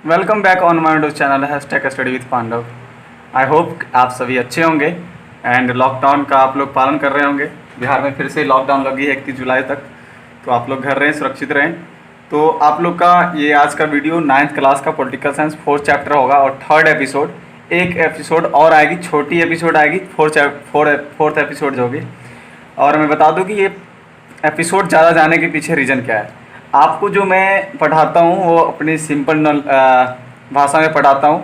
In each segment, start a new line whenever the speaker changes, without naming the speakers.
Welcome back on my YouTube channel hashtag study with Pandav. I hope आप सभी अच्छे होंगे एंड लॉकडाउन का आप लोग पालन कर रहे होंगे। बिहार में फिर से लॉकडाउन लगी है 31 जुलाई तक, तो आप लोग घर रहें, सुरक्षित रहें। तो आप लोग का ये आज का वीडियो 9th क्लास का पॉलिटिकल साइंस 4th चैप्टर होगा और 3rd एपिसोड, एक एपिसोड और आएगी, छोटी एपिसोड आएगी, 4th एपिसोड जो होगी। और मैं बता दूं कि ये एपिसोड ज़्यादा जाने के पीछे रीज़न क्या है। आपको जो मैं पढ़ाता हूँ वो अपनी सिंपल भाषा में पढ़ाता हूँ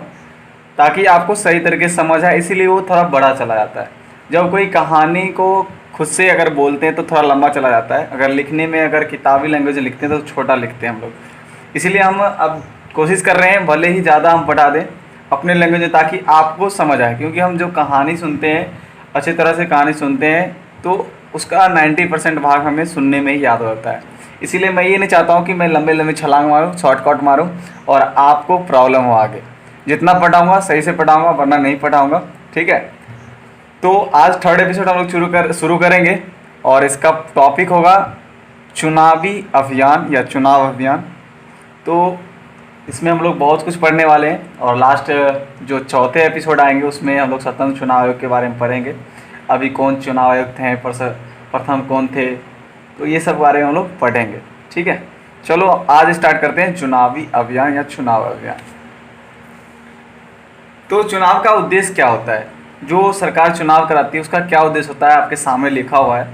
ताकि आपको सही तरीके से समझ आए, इसीलिए वो थोड़ा बड़ा चला जाता है। जब कोई कहानी को खुद से अगर बोलते हैं तो थोड़ा लंबा चला जाता है, अगर लिखने में अगर किताबी लैंग्वेज लिखते हैं तो छोटा लिखते हैं हम लोग। इसीलिए हम अब कोशिश कर रहे हैं भले ही ज़्यादा हम पढ़ा दें अपने लैंग्वेज में ताकि आपको समझ आए, क्योंकि हम जो कहानी सुनते हैं, अच्छी तरह से कहानी सुनते हैं तो उसका 90% भाग हमें सुनने में ही याद होता है। इसीलिए मैं ये नहीं चाहता हूँ कि मैं लंबे लंबे छलांग मारूँ, शॉर्टकट मारूँ और आपको प्रॉब्लम हो आगे। जितना पढ़ाऊँगा सही से पढ़ाऊँगा, वरना नहीं पढ़ाऊँगा, ठीक है। तो आज 3rd एपिसोड हम लोग शुरू करेंगे और इसका टॉपिक होगा चुनावी अभियान या चुनाव अभियान। तो इसमें हम लोग बहुत कुछ पढ़ने वाले हैं और लास्ट जो 4थे एपिसोड आएंगे उसमें हम लोग स्वतंत्र चुनाव आयोग के बारे में पढ़ेंगे। अभी कौन चुनाव आयुक्त हैं, प्रथम कौन थे, तो ये सब बारे में हम लोग पढ़ेंगे, ठीक है। चलो आज स्टार्ट करते हैं चुनावी अभियान या चुनाव अभियान। तो चुनाव का उद्देश्य क्या होता है, जो सरकार चुनाव कराती है उसका क्या उद्देश्य होता है, आपके सामने लिखा हुआ है।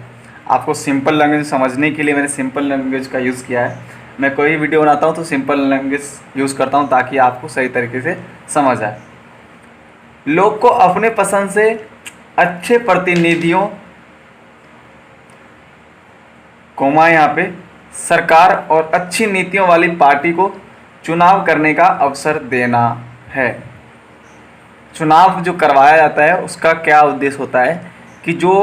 आपको सिंपल लैंग्वेज समझने के लिए मैंने सिंपल लैंग्वेज का यूज़ किया है। मैं कोई वीडियो बनाता हूँ तो सिंपल लैंग्वेज यूज़ करता हूँ ताकि आपको सही तरीके से समझ आए। लोग को अपने पसंद से अच्छे प्रतिनिधियों कोमा यहाँ पे सरकार और अच्छी नीतियों वाली पार्टी को चुनाव करने का अवसर देना है। चुनाव जो करवाया जाता है उसका क्या उद्देश्य होता है कि जो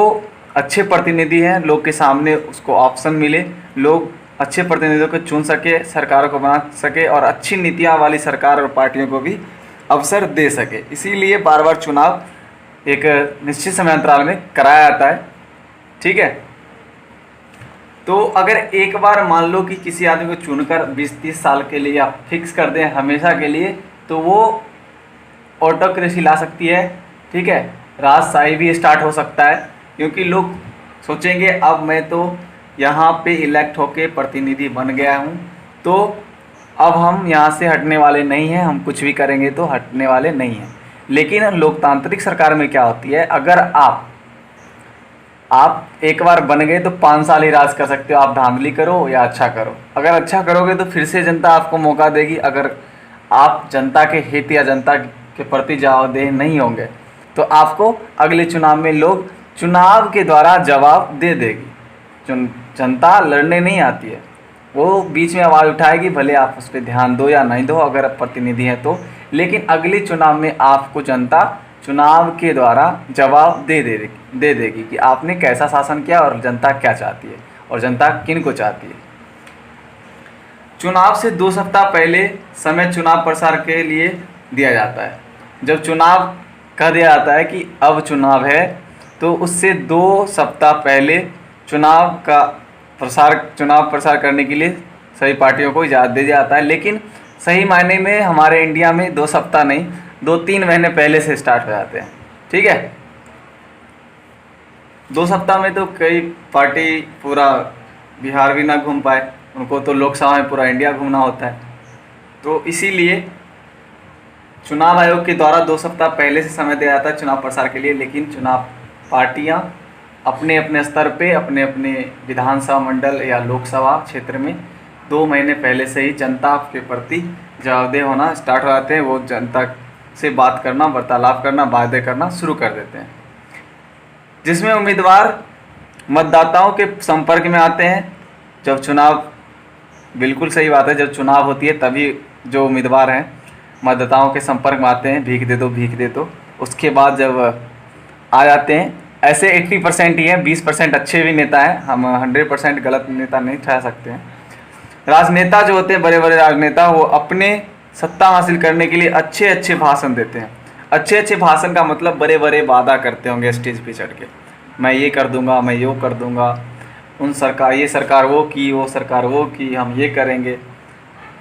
अच्छे प्रतिनिधि हैं, लोग के सामने उसको ऑप्शन मिले, लोग अच्छे प्रतिनिधियों को चुन सके, सरकारों को बना सके और अच्छी नीतियाँ वाली सरकार और पार्टियों को भी अवसर दे सके। इसीलिए बार बार चुनाव एक निश्चित समय अंतराल में कराया जाता है, ठीक है। तो अगर एक बार मान लो कि किसी आदमी को चुनकर 20-30 साल के लिए आप फिक्स कर दें हमेशा के लिए, तो वो ऑटोक्रेसी ला सकती है, ठीक है। राजशाही भी स्टार्ट हो सकता है, क्योंकि लोग सोचेंगे अब मैं तो यहाँ पे इलेक्ट होके प्रतिनिधि बन गया हूँ, तो अब हम यहाँ से हटने वाले नहीं हैं, हम कुछ भी करेंगे तो हटने वाले नहीं हैं। लेकिन लोकतांत्रिक सरकार में क्या होती है, अगर आप एक बार बन गए तो 5 साल ही राज कर सकते हो, आप धांधली करो या अच्छा करो। अगर अच्छा करोगे तो फिर से जनता आपको मौका देगी, अगर आप जनता के हित या जनता के प्रति जवाबदेह नहीं होंगे तो आपको अगले चुनाव में लोग चुनाव के द्वारा जवाब दे देगी। जनता लड़ने नहीं आती है, वो बीच में आवाज़ उठाएगी, भले आप उस पर ध्यान दो या नहीं दो अगर प्रतिनिधि हैं तो, लेकिन अगले चुनाव में आपको जनता चुनाव के द्वारा जवाब दे देगी कि आपने कैसा शासन किया और जनता क्या चाहती है और जनता किन को चाहती है। चुनाव से 2 सप्ताह पहले समय चुनाव प्रचार के लिए दिया जाता है। जब चुनाव कह दिया जाता है कि अब चुनाव है, तो उससे 2 सप्ताह पहले चुनाव प्रसार करने के लिए सभी पार्टियों को इजाज़त दे दिया जाता है। लेकिन सही मायने में हमारे इंडिया में 2 सप्ताह नहीं, 2-3 महीने पहले से स्टार्ट हो जाते हैं, ठीक है। 2 सप्ताह में तो कई पार्टी पूरा बिहार भी ना घूम पाए, उनको तो लोकसभा में पूरा इंडिया घूमना होता है। तो इसीलिए चुनाव आयोग के द्वारा 2 सप्ताह पहले से समय दिया जाता है चुनाव प्रसार के लिए। लेकिन चुनाव पार्टियां अपने अपने स्तर पे, अपने अपने विधानसभा मंडल या लोकसभा क्षेत्र में 2 महीने पहले से ही जनता के प्रति जवाबदेह होना स्टार्ट हो जाते हैं। वो जनता से बात करना, वार्तालाप करना, वादे करना शुरू कर देते हैं, जिसमें उम्मीदवार मतदाताओं के संपर्क में आते हैं। जब चुनाव, बिल्कुल सही बात है, जब चुनाव होती है तभी जो उम्मीदवार हैं मतदाताओं के संपर्क में आते हैं, भीख दे दो। उसके बाद जब आ जाते हैं, ऐसे 80% ही हैं, 20% अच्छे भी नेता हैं, हम 100% गलत नेता नहीं ठहरा सकते हैं। राजनेता जो होते हैं, बड़े बड़े राजनेता, वो अपने सत्ता हासिल करने के लिए अच्छे अच्छे भाषण देते हैं। अच्छे अच्छे भाषण का मतलब बड़े बड़े वादा करते होंगे स्टेज पे चढ़ के, मैं ये कर दूंगा, मैं ये कर दूंगा, ये सरकार वो सरकार वो की, हम ये करेंगे।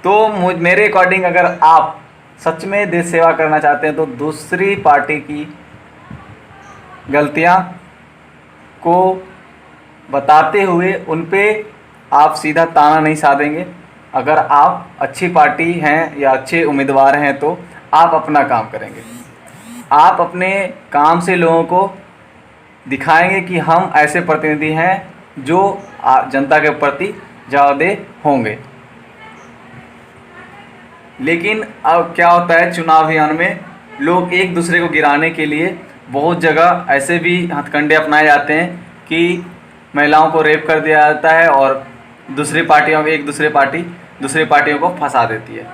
तो मेरे अकॉर्डिंग अगर आप सच में देश सेवा करना चाहते हैं तो दूसरी पार्टी की गलतियां को बताते हुए उन पे आप सीधा ताना नहीं साधेंगे। अगर आप अच्छी पार्टी हैं या अच्छे उम्मीदवार हैं तो आप अपना काम करेंगे, आप अपने काम से लोगों को दिखाएंगे कि हम ऐसे प्रतिनिधि हैं जो जनता के प्रति जवाबदेह होंगे। लेकिन अब क्या होता है, चुनाव अभियान में लोग एक दूसरे को गिराने के लिए बहुत जगह ऐसे भी हथकंडे अपनाए जाते हैं कि महिलाओं को रेप कर दिया जाता है और दूसरी पार्टियों को फंसा देती है,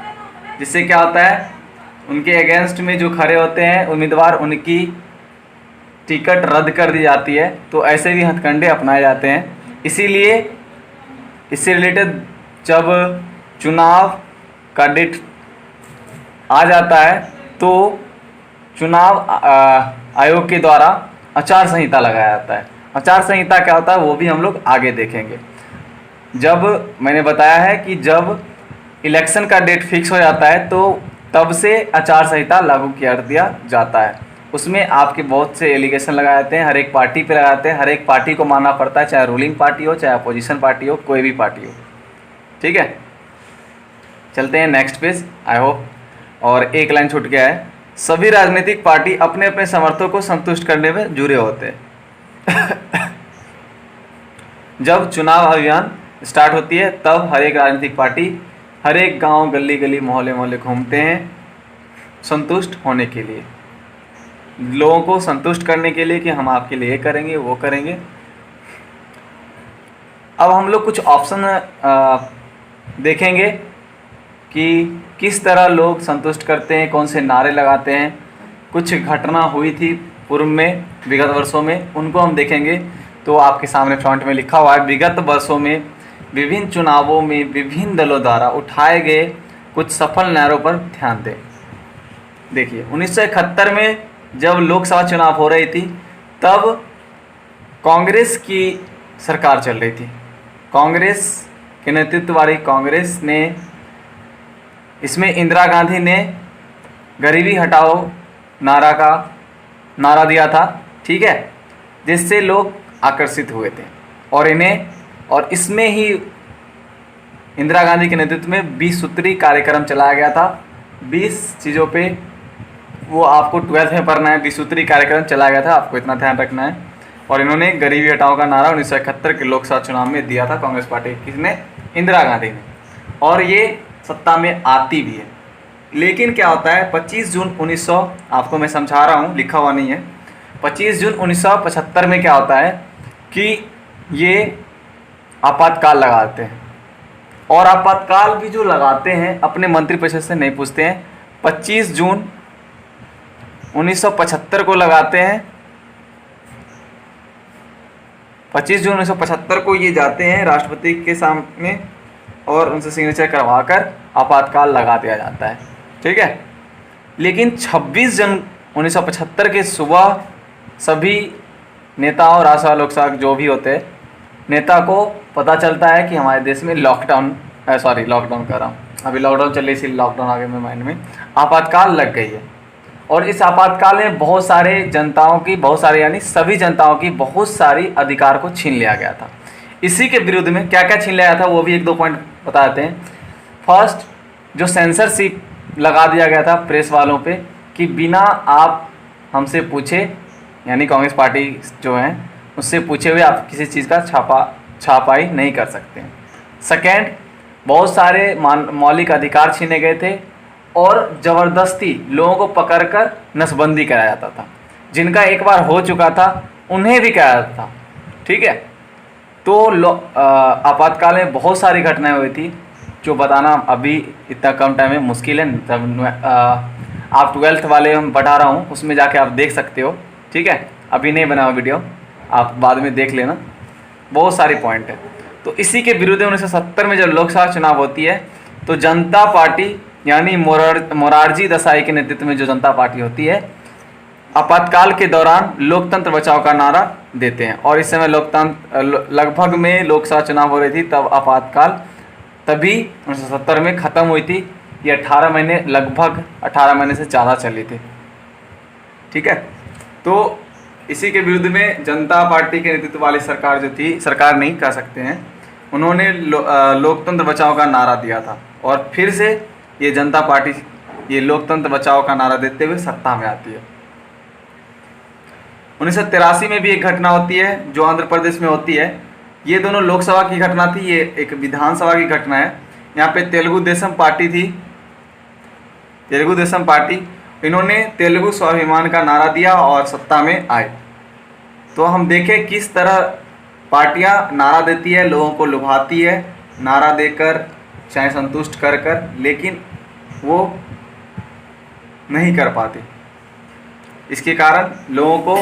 जिससे क्या होता है, उनके अगेंस्ट में जो खड़े होते हैं उम्मीदवार, उनकी टिकट रद्द कर दी जाती है। तो ऐसे भी हथकंडे अपनाए जाते हैं। इसीलिए इससे रिलेटेड जब चुनाव का डेट आ जाता है तो चुनाव आयोग के द्वारा आचार संहिता लगाया जाता है। आचार संहिता क्या होता है वो भी हम लोग आगे देखेंगे। जब मैंने बताया है कि जब इलेक्शन का डेट फिक्स हो जाता है तो तब से आचार संहिता लागू किया दिया जाता है। उसमें आपके बहुत से एलिगेशन लगाए जाते हैं, हर एक पार्टी पे लगाते हैं, हर एक पार्टी को मानना पड़ता है, चाहे रूलिंग पार्टी हो चाहे अपोजिशन पार्टी हो, कोई भी पार्टी हो। ठीक है, चलते हैं नेक्स्ट पेज। आई होप, और एक लाइन छूट गया है, सभी राजनीतिक पार्टी अपने अपने समर्थकों को संतुष्ट करने में जुड़े होते हैं। जब चुनाव अभियान स्टार्ट होती है तब हर एक राजनीतिक पार्टी हर एक गांव, गली गली, मोहल्ले मोहल्ले घूमते हैं संतुष्ट होने के लिए, लोगों को संतुष्ट करने के लिए कि हम आपके लिए ये करेंगे वो करेंगे। अब हम लोग कुछ ऑप्शन देखेंगे कि किस तरह लोग संतुष्ट करते हैं, कौन से नारे लगाते हैं। कुछ घटना हुई थी पूर्व में, विगत वर्षों में, उनको हम देखेंगे। तो आपके सामने फ्रंट में लिखा हुआ है, विगत वर्षों में विभिन्न चुनावों में विभिन्न दलों द्वारा उठाए गए कुछ सफल नारों पर ध्यान दें। देखिए 1971 में जब लोकसभा चुनाव हो रही थी तब कांग्रेस की सरकार चल रही थी। कांग्रेस के नेतृत्व वाली कांग्रेस ने, इसमें इंदिरा गांधी ने गरीबी हटाओ नारा दिया था। ठीक है, जिससे लोग आकर्षित हुए थे और इसमें ही इंदिरा गांधी के नेतृत्व में 20 सूत्री कार्यक्रम चलाया गया था। 20 चीज़ों पे वो आपको 12th में पढ़ना है। 20 सूत्री कार्यक्रम चलाया गया था, आपको इतना ध्यान रखना है। और इन्होंने गरीबी हटाओ का नारा 1971 के लोकसभा चुनाव में दिया था कांग्रेस पार्टी, किसने? इंदिरा गांधी ने। और ये सत्ता में आती भी है। लेकिन क्या होता है, 25 जून 1900, आपको मैं समझा रहा हूँ, लिखा हुआ नहीं है, 25 जून 1975 में क्या होता है कि ये आपातकाल लगाते हैं। और आपातकाल भी जो लगाते हैं अपने मंत्रिपरिषद से नहीं पूछते हैं। 25 जून 1975 को लगाते हैं। 25 जून 1975 को ये जाते हैं राष्ट्रपति के सामने और उनसे सिग्नेचर करवाकर आपातकाल लगा दिया जाता है। ठीक है, लेकिन 26 जून 1975 के सुबह सभी नेताओं, राज्यसभा लोकसभा जो भी होते हैं, नेता को पता चलता है कि हमारे देश में लॉकडाउन कर रहा हूँ, अभी लॉकडाउन चल रही, इसी लॉकडाउन आगे मेरे माइंड में, आपातकाल लग गई है। और इस आपातकाल में बहुत सारे यानी सभी जनताओं की बहुत सारी अधिकार को छीन लिया गया था। इसी के विरुद्ध में क्या क्या छीन लिया गया था वो भी 1-2 पॉइंट बताते हैं। फर्स्ट, जो सेंसरशिप लगा दिया गया था प्रेस वालों पे कि बिना आप हमसे पूछे, यानी कांग्रेस पार्टी जो हैं उससे पूछे हुए आप किसी चीज़ का छापाई नहीं कर सकते हैं। सेकेंड, बहुत सारे मौलिक अधिकार छीने गए थे और ज़बरदस्ती लोगों को पकड़कर नसबंदी कराया जाता था। जिनका एक बार हो चुका था उन्हें भी कराया जाता था। ठीक है, तो आपातकाल में बहुत सारी घटनाएं हुई थी जो बताना अभी इतना कम टाइम में मुश्किल है। तब आप 12th वाले हम पढ़ा रहा हूँ, उसमें जाके आप देख सकते हो। ठीक है, अभी नहीं बना हुआ वीडियो, आप बाद में देख लेना, बहुत सारी पॉइंट है। तो इसी के विरुद्ध 1970 में जब लोकसभा चुनाव होती है तो जनता पार्टी यानी मोरारजी देसाई के नेतृत्व में जो जनता पार्टी होती है आपातकाल के दौरान लोकतंत्र बचाओ का नारा देते हैं। और इस समय लगभग में लोकसभा चुनाव हो रही थी, तब आपातकाल तभी 1970 में ख़त्म हुई थी। ये 18 महीने, लगभग 18 महीने से ज़्यादा चली थी। ठीक है, तो इसी के विरुद्ध में जनता पार्टी के नेतृत्व वाली सरकार जो थी, सरकार नहीं कह सकते हैं, उन्होंने लोकतंत्र बचाओ का नारा दिया था और फिर से ये जनता पार्टी ये लोकतंत्र बचाओ का नारा देते हुए सत्ता में आती है। 1983 में भी एक घटना होती है जो आंध्र प्रदेश में होती है। ये दोनों लोकसभा की घटना थी, ये एक विधानसभा की घटना है। यहाँ पे तेलुगु देशम पार्टी थी, तेलुगु देशम पार्टी, इन्होंने तेलुगु स्वाभिमान का नारा दिया और सत्ता में आए। तो हम देखें किस तरह पार्टियां नारा देती है, लोगों को लुभाती है, नारा देकर चाहे संतुष्ट कर कर, लेकिन वो नहीं कर पाती। इसके कारण लोगों को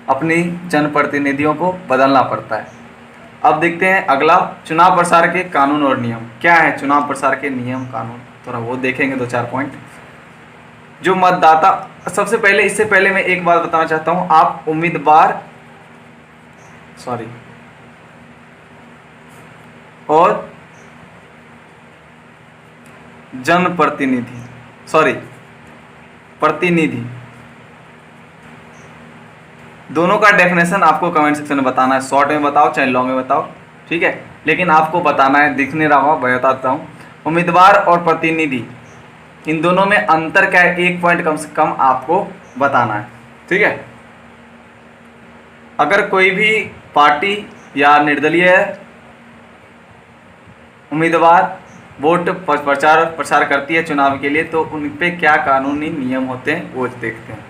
अपनी जनप्रतिनिधियों को बदलना पड़ता है। अब देखते हैं अगला, चुनाव प्रसार के कानून और नियम। क्या है चुनाव प्रसार के नियम कानून, थोड़ा वो देखेंगे, 2-4 पॉइंट। जो मतदाता, सबसे पहले, इससे पहले मैं एक बात बताना चाहता हूं, आप उम्मीदवार और जनप्रतिनिधि प्रतिनिधि दोनों का डेफिनेशन आपको कमेंट सेक्शन में बताना है। शॉर्ट में बताओ चाहे लॉन्ग में बताओ, ठीक है, लेकिन आपको बताना है। दिख नहीं रहा होगा, मैं बताता हूँ। उम्मीदवार और प्रतिनिधि, इन दोनों में अंतर क्या है, एक पॉइंट कम से कम आपको बताना है। ठीक है, अगर कोई भी पार्टी या निर्दलीय उम्मीदवार वोट प्रचार करती है चुनाव के लिए, तो उन पे क्या कानूनी नियम होते हैं वो देखते हैं।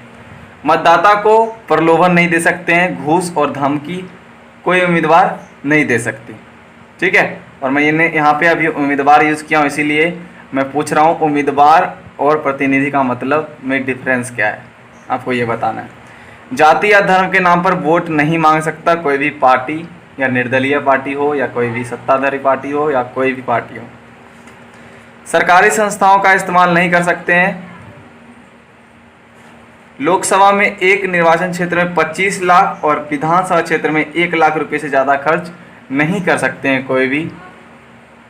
मतदाता को प्रलोभन नहीं दे सकते हैं, घूस और धमकी कोई उम्मीदवार नहीं दे सकती। ठीक है, और मैं यहाँ पे अभी उम्मीदवार यूज़ किया हूँ, इसीलिए मैं पूछ रहा हूँ उम्मीदवार और प्रतिनिधि का मतलब में डिफरेंस क्या है, आपको ये बताना है। जाति या धर्म के नाम पर वोट नहीं मांग सकता कोई भी पार्टी, या निर्दलीय पार्टी हो, या कोई भी सत्ताधारी पार्टी हो, या कोई भी पार्टी हो। सरकारी संस्थाओं का इस्तेमाल नहीं कर सकते हैं। लोकसभा में एक निर्वाचन क्षेत्र में 25 लाख और विधानसभा क्षेत्र में 1 लाख रुपए से ज़्यादा खर्च नहीं कर सकते हैं कोई भी।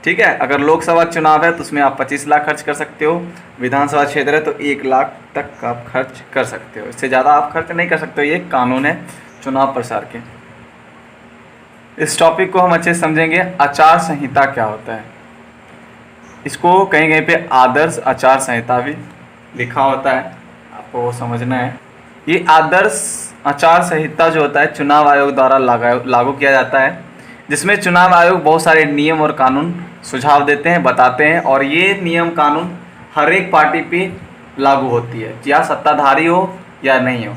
ठीक है, अगर लोकसभा चुनाव है तो उसमें आप 25 लाख खर्च कर सकते हो, विधानसभा क्षेत्र है तो 1 लाख तक आप खर्च कर सकते हो, इससे ज़्यादा आप खर्च नहीं कर सकते हो। ये कानून है चुनाव प्रसार के। इस टॉपिक को हम अच्छे से समझेंगे। आचार संहिता क्या होता है, इसको कहीं कहीं पे आदर्श आचार संहिता भी लिखा होता है, आपको वो समझना है। ये आदर्श आचार संहिता जो होता है चुनाव आयोग द्वारा लागू किया जाता है, जिसमें चुनाव आयोग बहुत सारे नियम और कानून सुझाव देते हैं, बताते हैं, और ये नियम कानून हर एक पार्टी पे लागू होती है, या सत्ताधारी हो या नहीं हो।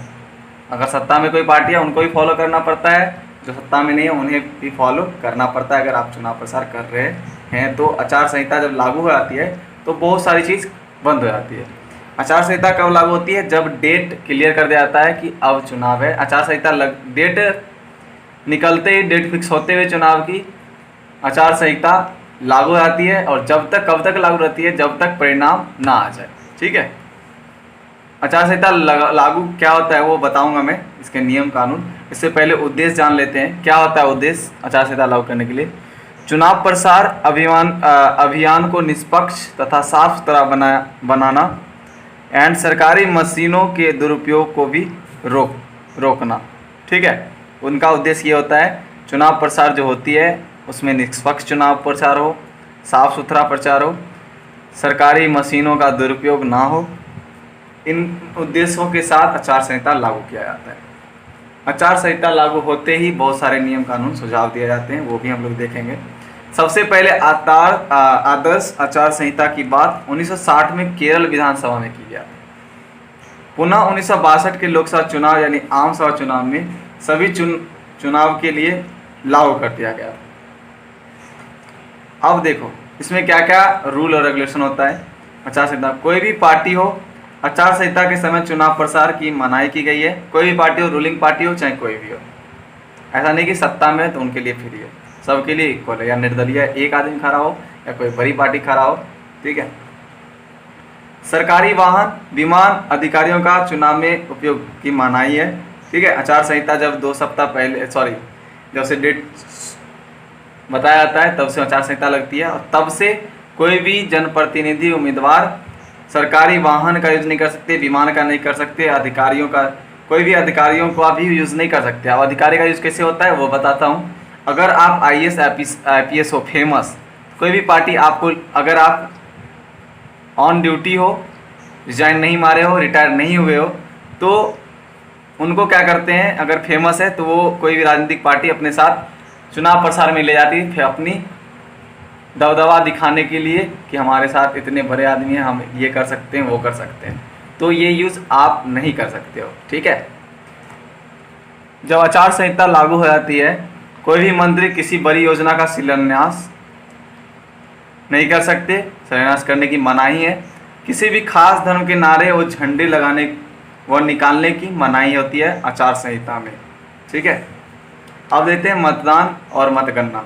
अगर सत्ता में कोई पार्टी है उनको भी फॉलो करना पड़ता है, जो सत्ता में नहीं है उन्हें भी फॉलो करना पड़ता है। अगर आप चुनाव प्रसार कर रहे हैं तो आचार संहिता जब लागू हो जाती है तो बहुत सारी चीज़ बंद हो जाती है। आचार संहिता कब लागू होती है, जब डेट क्लियर कर दिया जाता है कि अब चुनाव है। आचार संहिता डेट निकलते ही, डेट फिक्स होते हुए चुनाव की आचार संहिता लागू हो जाती है, और जब तक, कब तक लागू रहती है, जब तक परिणाम ना आ जाए। ठीक है, आचार संहिता लागू क्या होता है वो बताऊंगा मैं, इसके नियम कानून। इससे पहले उद्देश्य जान लेते हैं, क्या होता है उद्देश्य आचार संहिता लागू करने के लिए। चुनाव प्रसार अभियान को निष्पक्ष तथा साफ सुथरा बनाना एंड सरकारी मशीनों के दुरुपयोग को भी रोकना। ठीक है, उनका उद्देश्य ये होता है चुनाव प्रसार जो होती है उसमें निष्पक्ष चुनाव प्रचार हो, साफ सुथरा प्रचार हो, सरकारी मशीनों का दुरुपयोग ना हो। इन उद्देश्यों के साथ आचार संहिता लागू किया जाता है। आचार संहिता लागू होते ही बहुत सारे नियम कानून सुझाव दिए जाते हैं, वो भी हम लोग देखेंगे। सबसे पहले आदर्श आचार संहिता की बात 1960 में केरल विधानसभा में की गया। पुनः 1962 के लोकसभा चुनाव यानी आम सभा चुनाव में सभी चुनाव के लिए लागू कर दिया गया। अब देखो इसमें क्या क्या रूल और रेगुलेशन होता है आचार संहिता। कोई भी पार्टी हो, आचार संहिता के समय चुनाव प्रसार की मनाही की गई है। कोई भी पार्टी हो, रूलिंग पार्टी हो चाहे कोई भी हो, ऐसा नहीं कि सत्ता में तो उनके लिए फ्री है, सबके लिए इक्वल है। या निर्दलीय एक आदमी खड़ा हो या कोई बड़ी पार्टी खड़ा हो, ठीक है। सरकारी वाहन, विमान अधिकारियों का चुनाव में उपयोग की मनाही है, ठीक है। आचार संहिता जब 2 सप्ताह पहले जब से डेट बताया जाता है तब से आचार संहिता लगती है, और तब से कोई भी जनप्रतिनिधि उम्मीदवार सरकारी वाहन का यूज़ नहीं कर सकते, विमान का नहीं कर सकते, अधिकारियों का, कोई भी अधिकारियों को आप भी यूज़ नहीं कर सकते। अब अधिकारी का यूज़ कैसे होता है वो बताता हूँ। अगर आप IAS IPS हो फेमस, कोई भी पार्टी आपको, अगर आप ऑन ड्यूटी हो, रिजाइन नहीं मारे हो, रिटायर नहीं हुए हो, तो उनको क्या करते हैं, अगर फेमस है तो वो कोई भी राजनीतिक पार्टी अपने साथ चुनाव प्रसार में ले जाती है, फिर अपनी दबदबा दिखाने के लिए कि हमारे साथ इतने बड़े आदमी हैं, हम ये कर सकते हैं, वो कर सकते हैं। तो ये यूज़ आप नहीं कर सकते हो, ठीक है। जब आचार संहिता लागू हो जाती है, कोई भी मंत्री किसी बड़ी योजना का शिलान्यास नहीं कर सकते, शिलान्यास करने की मनाही है। किसी भी खास धर्म के नारे और झंडे लगाने व निकालने की मनाही होती है आचार संहिता में, ठीक है। अब देखते हैं मतदान और मतगणना।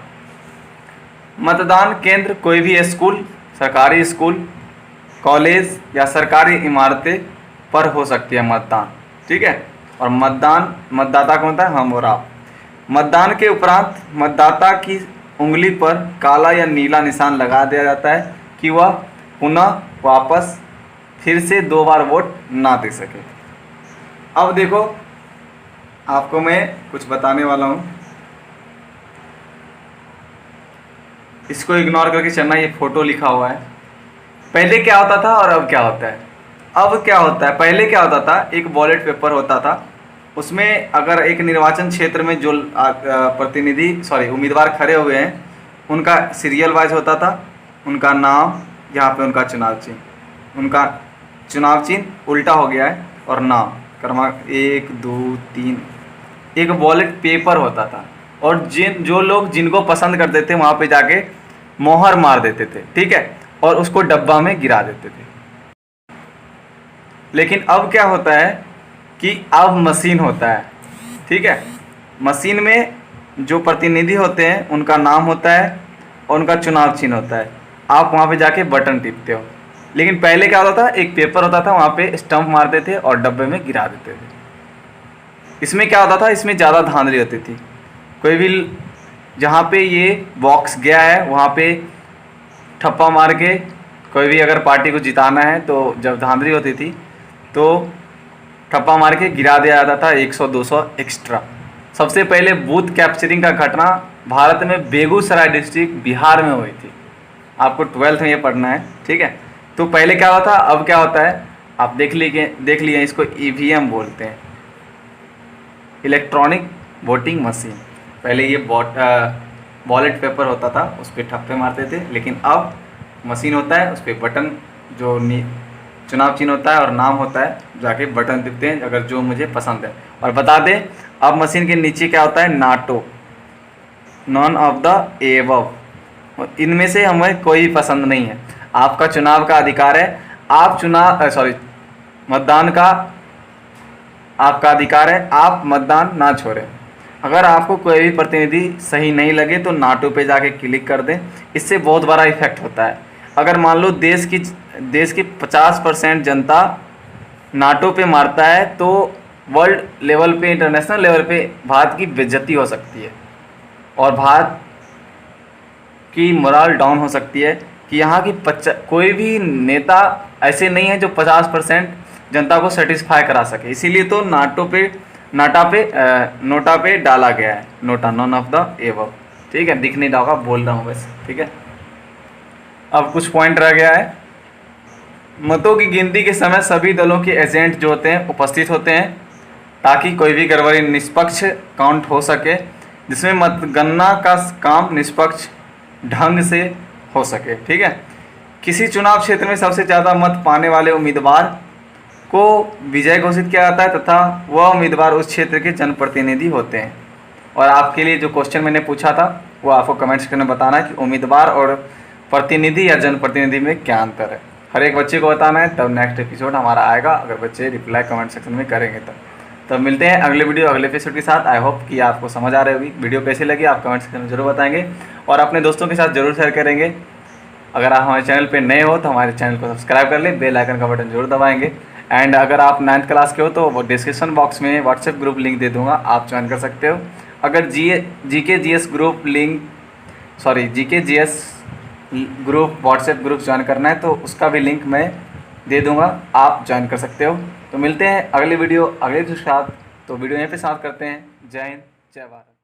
मतदान केंद्र कोई भी स्कूल, सरकारी स्कूल, कॉलेज या सरकारी इमारतें पर हो सकती है मतदान, ठीक है। और मतदान मतदाता कौन होता है, हम और आप। मतदान के उपरांत मतदाता की उंगली पर काला या नीला निशान लगा दिया जाता है कि वह पुनः वापस फिर से 2 बार वोट ना दे सके। अब देखो, आपको मैं कुछ बताने वाला हूँ, इसको इग्नोर करके चलना। ये फोटो लिखा हुआ है। पहले क्या होता था और अब क्या होता है। अब क्या होता है, पहले क्या होता था, एक बैलेट पेपर होता था, उसमें अगर एक निर्वाचन क्षेत्र में जो उम्मीदवार खड़े हुए हैं, उनका सीरियल वाइज होता था, उनका नाम, यहाँ पे उनका चुनाव चिन्ह, उनका चुनाव चिन्ह उल्टा हो गया है, और नाम क्रमांक 1 2 3, एक बैलेट पेपर होता था। और जो लोग जिनको पसंद करते थे वहाँ पे जाके मोहर मार देते थे, ठीक है, और उसको डब्बा में गिरा देते थे। लेकिन अब क्या होता है कि अब मशीन होता है, ठीक है। मशीन में जो प्रतिनिधि होते हैं उनका नाम होता है और उनका चुनाव चिन्ह होता है। आप वहाँ पे जाके बटन टिपते हो। लेकिन पहले क्या होता था, एक पेपर होता था, वहाँ पे स्टंप मारते थे और डब्बे में गिरा देते थे। इसमें क्या होता था, इसमें ज़्यादा धांधली होती थी। कोई भी जहाँ पे ये बॉक्स गया है वहाँ पे ठप्पा मार के, कोई भी अगर पार्टी को जिताना है तो जब धांधली होती थी तो ठप्पा मार के गिरा दिया जाता था 100-200 एक्स्ट्रा। सबसे पहले बूथ कैप्चरिंग का घटना भारत में बेगूसराय डिस्ट्रिक्ट बिहार में हुई थी। आपको 12th में ये पढ़ना है, ठीक है। तो पहले क्या होता था, अब क्या होता है, आप देख लिए इसको EVM बोलते हैं, इलेक्ट्रॉनिक वोटिंग मशीन। पहले ये बैलेट पेपर होता था, उस पर ठप्पे मारते थे, लेकिन अब मशीन होता है, उस पर बटन, जो चुनाव चिन्ह होता है और नाम होता है, जाके बटन टिपते हैं अगर जो मुझे पसंद है। और बता दें, अब मशीन के नीचे क्या होता है, NATO, none of the above, इनमें से हमें कोई पसंद नहीं है। आपका चुनाव का अधिकार है, आप मतदान का आपका अधिकार है, आप मतदान ना छोड़ें। अगर आपको कोई भी प्रतिनिधि सही नहीं लगे तो नाटो पे जाके क्लिक कर दें, इससे बहुत बड़ा इफेक्ट होता है। अगर मान लो देश की 50% जनता नाटो पे मारता है तो वर्ल्ड लेवल पे, इंटरनेशनल लेवल पे भारत की बेइज्जती हो सकती है और भारत की मोरल डाउन हो सकती है कि यहाँ की कोई भी नेता ऐसे नहीं है जो 50% जनता को सेटिस्फाई करा सके। इसीलिए तो नोटा पे डाला गया है, NOTA, none of the above, ठीक है। दिख नहीं रहा होगा, बोल रहा हूँ बस, ठीक है। अब कुछ पॉइंट रह गया है। मतों की गिनती के समय सभी दलों के एजेंट जो होते हैं उपस्थित होते हैं ताकि कोई भी गड़बड़ी निष्पक्ष काउंट हो सके, जिसमें मतगणना का काम निष्पक्ष ढंग से हो सके, ठीक है। किसी चुनाव क्षेत्र में सबसे ज़्यादा मत पाने वाले उम्मीदवार को विजय घोषित किया जाता है तथा वह उम्मीदवार उस क्षेत्र के जनप्रतिनिधि होते हैं। और आपके लिए जो क्वेश्चन मैंने पूछा था वो आपको कमेंट सेक्शन में बताना है कि उम्मीदवार और प्रतिनिधि या जनप्रतिनिधि में क्या अंतर है। हर एक बच्चे को बताना है, तब नेक्स्ट एपिसोड हमारा आएगा, अगर बच्चे रिप्लाई कमेंट सेक्शन में करेंगे तब मिलते हैं अगले वीडियो अगले एपिसोड के साथ। आई होप कि आपको समझ आ रही होगी। वीडियो कैसी लगी आप कमेंट सेक्शन में जरूर बताएंगे और अपने दोस्तों के साथ जरूर शेयर करेंगे। अगर आप हमारे चैनल पे नए हो तो हमारे चैनल को सब्सक्राइब कर लें, बेल आइकन का बटन जरूर दबाएंगे। एंड अगर आप 9th क्लास के हो तो वो डिस्क्रिप्शन बॉक्स में व्हाट्सएप ग्रुप लिंक दे दूंगा, आप ज्वाइन कर सकते हो। अगर GK GS group WhatsApp group join करना है तो उसका भी लिंक मैं दे दूंगा, आप ज्वाइन कर सकते हो। तो मिलते हैं अगली वीडियो अगले के साथ। तो वीडियो यहीं पे समाप्त करते हैं। जय हिंद, जय भारत।